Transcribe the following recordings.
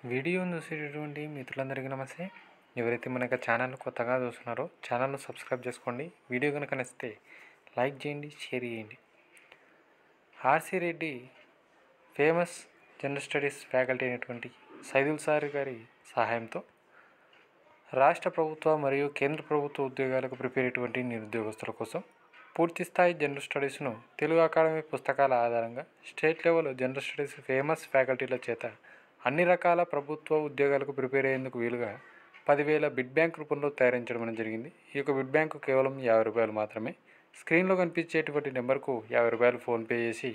వీడియోను చూసేటటువంటి మిత్రులందరికీ నమస్తే. ఎవరైతే మన ఛానల్ కొత్తగా చూస్తున్నారో ఛానల్ను సబ్స్క్రైబ్ చేసుకోండి. వీడియో కనుక నచ్చితే లైక్ చేయండి, షేర్ చేయండి. RC Reddy famous general studies faculty అయినటువంటి సైదుల్ సార్ గారి సహాయంతో రాష్ట్ర ప్రభుత్వ మరియు కేంద్ర ప్రభుత్వ ఉద్యోగాలకు ప్రిపేర్ అయ్యేటువంటి నిరుద్యోగస్తుల కోసం పూర్తిస్థాయి జనరల్ స్టడీస్ను తెలుగు అకాడమీ పుస్తకాల ఆధారంగా state level general studies famous ఫ్యాకల్టీల చేత అన్ని రకాల ప్రభుత్వ ఉద్యోగాలకు ప్రిపేర్ అయ్యేందుకు వీలుగా 10,000 బిడ్ బ్యాంక్ రూపంలో తయారించడం జరిగింది. ఈ యొక్క బిడ్ బ్యాంకు కేవలం ₹50 మాత్రమే. స్క్రీన్లో కనిపించేటువంటి నెంబర్కు ₹50 ఫోన్పే చేసి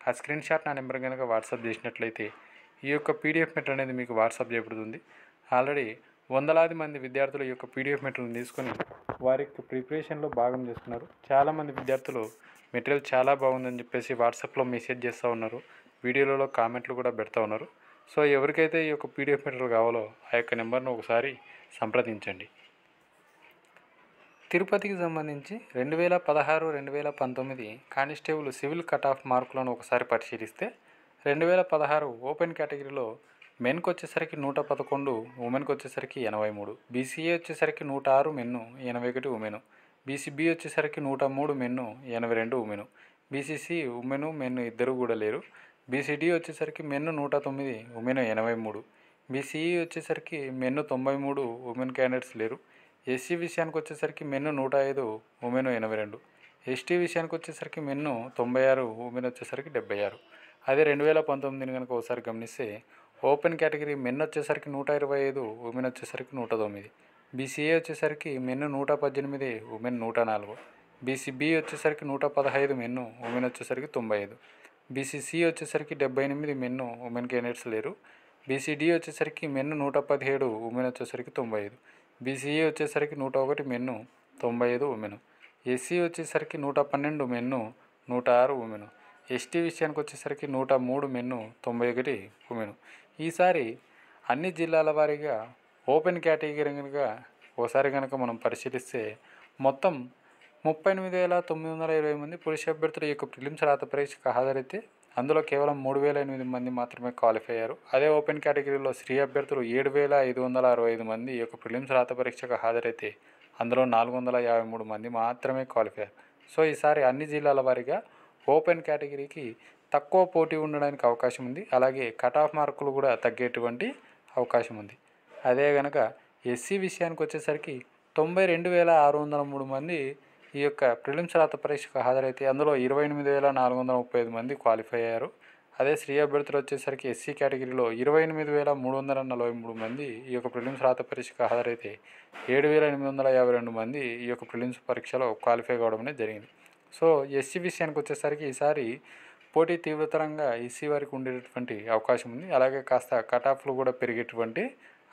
ఆ స్క్రీన్ షాట్ నా నెంబర్ కనుక వాట్సాప్ చేసినట్లయితే ఈ యొక్క పీడిఎఫ్ మెటీరియల్ అనేది మీకు వాట్సాప్ చేయబడుతుంది. ఆల్రెడీ వందలాది మంది విద్యార్థులు ఈ యొక్క పీడిఎఫ్ మెటీరియల్ని తీసుకొని వారి యొక్క ప్రిపరేషన్లో భాగం చేస్తున్నారు. చాలామంది విద్యార్థులు మెటీరియల్ చాలా బాగుందని చెప్పేసి వాట్సాప్లో మెసేజ్ చేస్తూ ఉన్నారు. వీడియోలలో కామెంట్లు కూడా పెడతా ఉన్నారు. సో ఎవరికైతే ఈ యొక్క పీడిఎఫ్ మెటీరియల్ కావాలో ఆ యొక్క నెంబర్ను ఒకసారి సంప్రదించండి. తిరుపతికి సంబంధించి 2016-2019 కానిస్టేబుల్ సివిల్ కట్ ఆఫ్ మార్కులను ఒకసారి పరిశీలిస్తే 2016 ఓపెన్ కేటగిరీలో మెన్కి వచ్చేసరికి 111, ఉమెన్కి వచ్చేసరికి 83, బీసీఏ వచ్చేసరికి 106 మెన్ను, 81 ఉమెను, బీసీబీ వచ్చేసరికి 103 men, 82 women, BCC women men ఇద్దరు కూడా లేరు, బీసీడీ వచ్చేసరికి మెన్ను 109, ఉమెను 83, బీసీఈ వచ్చేసరికి మెన్ను 93, ఉమెన్ క్యాండిడేట్స్ లేరు, ఎస్సీ విషయానికి వచ్చేసరికి మెన్ను 105, ఉమెను 82, ఎస్టీ విషయానికి వచ్చేసరికి మెన్ను 96, ఉమెన్ వచ్చేసరికి 76. అదే 2019 కనుక ఒకసారి గమనిస్తే ఓపెన్ కేటగిరీ మెన్ వచ్చేసరికి 125, ఉమెన్ వచ్చేసరికి 109, బీసీఏ వచ్చేసరికి మెన్ను 118, ఉమెన్ 104, బీసీబీ వచ్చేసరికి 115 మెన్ను, ఉమెన్ వచ్చేసరికి 95, బీసీసీ వచ్చేసరికి 78 మెన్ను, ఉమెన్ క్యాండిడేట్స్ లేరు, బీసీడీ వచ్చేసరికి మెన్ను 117, ఉమెన్ వచ్చేసరికి 95, బీసీఏ వచ్చేసరికి 101 మెన్ను, 95 ఉమెను, ఎస్సీ వచ్చేసరికి 112 మెన్ను, 106 ఉమెను, ఎస్టీ విషయానికి వచ్చేసరికి 103 మెన్ను, 91 ఉమెను. ఈసారి అన్ని జిల్లాల వారీగా ఓపెన్ కేటగిరీ కనుక ఒకసారి కనుక మనం పరిశీలిస్తే మొత్తం 38,920 మంది పురుష అభ్యర్థుల యొక్క ప్రిలిమ్స్ రాత పరీక్షకు హాజరైతే అందులో కేవలం 3,008 మంది మాత్రమే క్వాలిఫై అయ్యారు. అదే ఓపెన్ కేటగిరీలో స్త్రీ అభ్యర్థులు 7,565 మంది ఈ యొక్క ప్రిలిమ్స్ రాత పరీక్షకు హాజరైతే అందులో 453 మంది మాత్రమే క్వాలిఫై అయ్యారు. సో ఈసారి అన్ని జిల్లాల వారీగా ఓపెన్ కేటగిరీకి తక్కువ పోటీ ఉండడానికి అవకాశం ఉంది. అలాగే కట్ ఆఫ్ మార్కులు కూడా తగ్గేటువంటి అవకాశం ఉంది. అదే కనుక ఎస్సీ విషయానికి వచ్చేసరికి 92,603 మంది ఈ యొక్క ప్రిలిమ్స్ రాత పరీక్షకు హాజరైతే అందులో 28,435 మంది క్వాలిఫై అయ్యారు. అదే స్త్రీ అభ్యర్థులు వచ్చేసరికి ఎస్సీ కేటగిరీలో 28,343 మంది ఈ యొక్క ప్రిలిమ్స్ రాత పరీక్షకు హాజరైతే 7,852 మంది ఈ యొక్క ప్రిలిమ్స్ పరీక్షలో క్వాలిఫై కావడం అనేది జరిగింది. సో ఎస్సీ విషయానికి వచ్చేసరికి ఈసారి పోటీ తీవ్రతరంగా ఎస్సీ వారికి ఉండేటటువంటి అవకాశం ఉంది. అలాగే కాస్త కట్ ఆఫ్లు కూడా పెరిగేటువంటి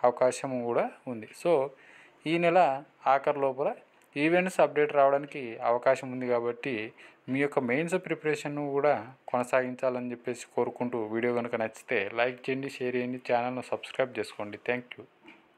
అవకాశం కూడా ఉంది. సో ఈ నెల ఆఖరి లోపల ఈవెంట్స్ అప్డేట్ రావడానికి అవకాశం ఉంది. కాబట్టి మీ యొక్క మెయిన్స్ ప్రిపరేషన్ కూడా కొనసాగించాలని చెప్పేసి కోరుకుంటూ వీడియో కనుక నచ్చితే లైక్ చేయండి, షేర్ చేయండి, ఛానల్ను సబ్స్క్రైబ్ చేసుకోండి. Thank you.